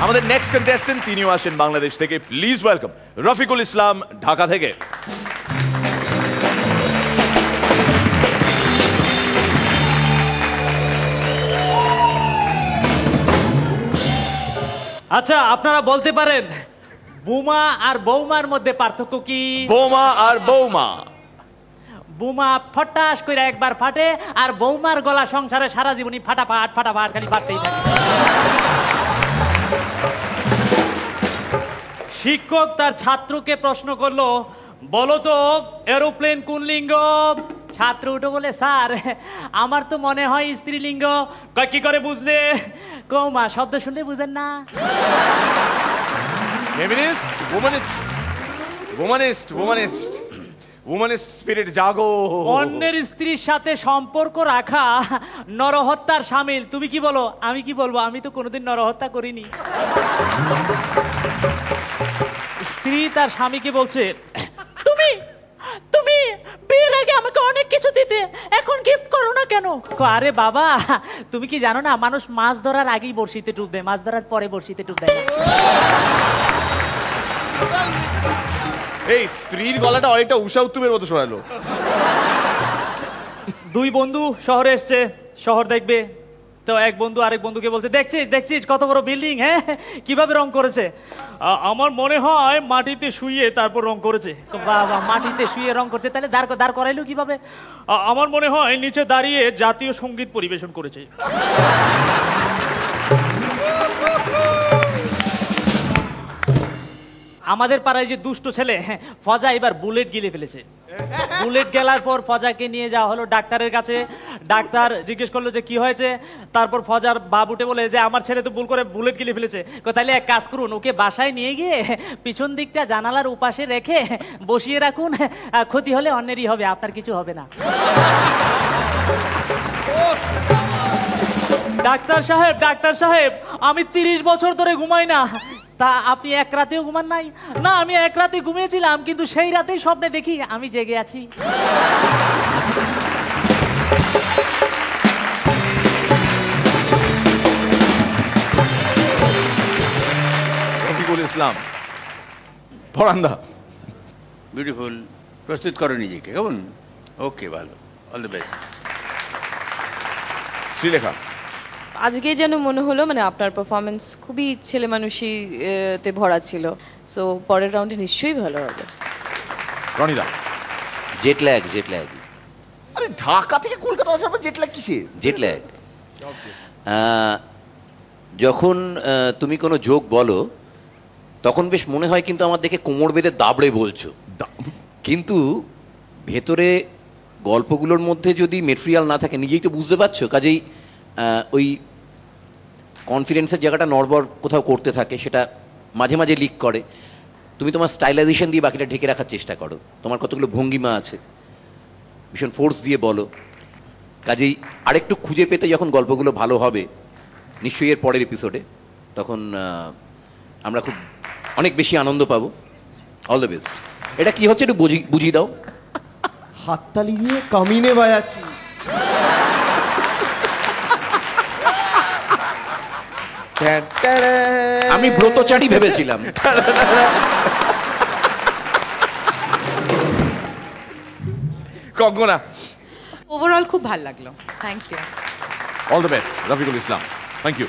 আমাদের next contestant তিনিও আসেন বাংলাদেশ থেকে। প্লিজ ওয়েলকাম রফিকুল ইসলাম, ঢাকা থেকে। আচ্ছা, আপনারা বলতে পারেন বোমা আর বৌমার মধ্যে পার্থক্য কি? বোমা আর বৌমা, বোমা ফটাস করে একবার ফাটে, আর বৌমার গলা সংসারে সারা জীবনই ফাটাফাট ফাটাফাট খালি ফাটতেই থাকে। শিক্ষক তার ছাত্রকে প্রশ্ন করলো, বলো তো এরোপ্লেন কোন লিঙ্গ? ছাত্র উঠে বলে, স্যার আমার তো মনে হয় স্ত্রীলিঙ্গ। কি করে বুঝলে? কৌমা শব্দ শুনলে বুঝেন না? ফেমিনিস্ট, ওম্যানিস্ট, ওম্যানিস্ট, ওম্যানিস্ট, ওম্যানিস্ট স্পিরিট জাগো। অন্যের স্ত্রীর সাথে সম্পর্ক রাখা নরহত্যার শামিল। তুমি কি বলো? আমি কি বলবো? আমি তো কোনোদিন নরহত্যা করিনি। স্ত্রী তার স্বামীকে বলছে, তুমি তুমি বিয়ের আগে আমাকে অনেক কিছু দিতে, এখন গিফট করো না কেন? আরে বাবা, তুমি কি জানো না মানুষ মাছ ধরার আগেই বড়শিতে ডুব দেয়, মাছ ধরার পরে বড়শিতে ডুব দেয়। এই স্ত্রীর গলাটা অনেকটা উষা উত্তুমের মতো শোনালো। দুই বন্ধু শহরে এসছে, শহর দেখবে। তো এক বন্ধু আরেক বন্ধুকে বলছে, দেখছিস দেখছিস কত বড় বিল্ডিং, হ্যাঁ কিভাবে রং করেছে? আমার মনে হয় মাটিতে শুয়ে তারপর রং করেছে। বাবা, মাটিতে শুয়ে রং করছে, তাহলে দাঁড় করাইলো কিভাবে? আমার মনে হয় নিচে দাঁড়িয়ে জাতীয় সঙ্গীত পরিবেশন করেছে। আমাদের পাড়ায় যে দুষ্ট ছেলে ফজা এবার বুলেট গিলে ফেলেছে। বুলেট গেলার পর ফজাকে নিয়ে যাওয়া হলো ডাক্তারের কাছে। ডাক্তার জিজ্ঞেস করলো যে কি হয়েছে। তারপর ফজার বাপ উঠে বলে যে আমার ছেলে তো ভুল করে বুলেট গিলে ফেলেছে। তাহলে এক কাজ করুন, ওকে বাসায় নিয়ে গিয়ে পিছন দিকটা জানালার উপাশে রেখে বসিয়ে রাখুন, ক্ষতি হলে অন্যেরই হবে, আপনার কিছু হবে না। ডাক্তার সাহেব আমি 30 বছর ধরে ঘুমাই না। তা আপনি এক রাতেও ঘুমান নাই? না, আমি এক রাতে ঘুমিয়েছিলাম, কিন্তু সেই রাতেই স্বপ্নে দেখি আমি জেগে আছি। রফিকুল ইসলাম, ফরান্দা। বিউটিফুল, প্রস্তুত করো নিজেকে, কেমন? ওকে, ভালো, অল দ্য বেস্ট। শ্রীলেখা, আজকে যেন মনে হলো মানে আপনার পারফরমেন্স খুবই ছেলে মানুষিতে ভরা ছিল, সো পরের রাউন্ডে নিশ্চয়ই ভালো হবে। Ronida. Jet lag, jet lag. আরে ঢাকা থেকে কলকাতা আসার পর জেট ল্যাগ কিসে? জেট ল্যাগ যখন তুমি কোনো জোক বলো তখন বেশ মনে হয় কিন্তু আমার দেখে কোমর বেঁধে দাবড়ে বলছো, কিন্তু ভেতরে গল্পগুলোর মধ্যে যদি মেটেরিয়াল না থাকে নিজেই তো বুঝতে পারছো, কাজেই ওই কনফিডেন্সের জায়গাটা নড়বড় কোথাও করতে থাকে, সেটা মাঝে মাঝে লিক করে। তুমি তোমার স্টাইলাইজেশন দিয়ে বাকিটা ঢেকে রাখার চেষ্টা করো, তোমার কতগুলো ভঙ্গিমা আছে, ভীষণ ফোর্স দিয়ে বলো। কাজেই আরেকটু খুঁজে পেতে যখন গল্পগুলো ভালো হবে নিশ্চয়ই এর পরের এপিসোডে, তখন আমরা খুব অনেক বেশি আনন্দ পাবো। All the best. এটা কি হচ্ছে একটু বুঝিয়ে দাও। হাততালি দিয়ে কামিনে বাজাচ্ছি। আমি ব্রতচারী ভেবেছিলাম। কঙ্গনা। ওভারঅল খুব ভালো লাগলো, thank you. All the best Rafiqul Islam, thank you.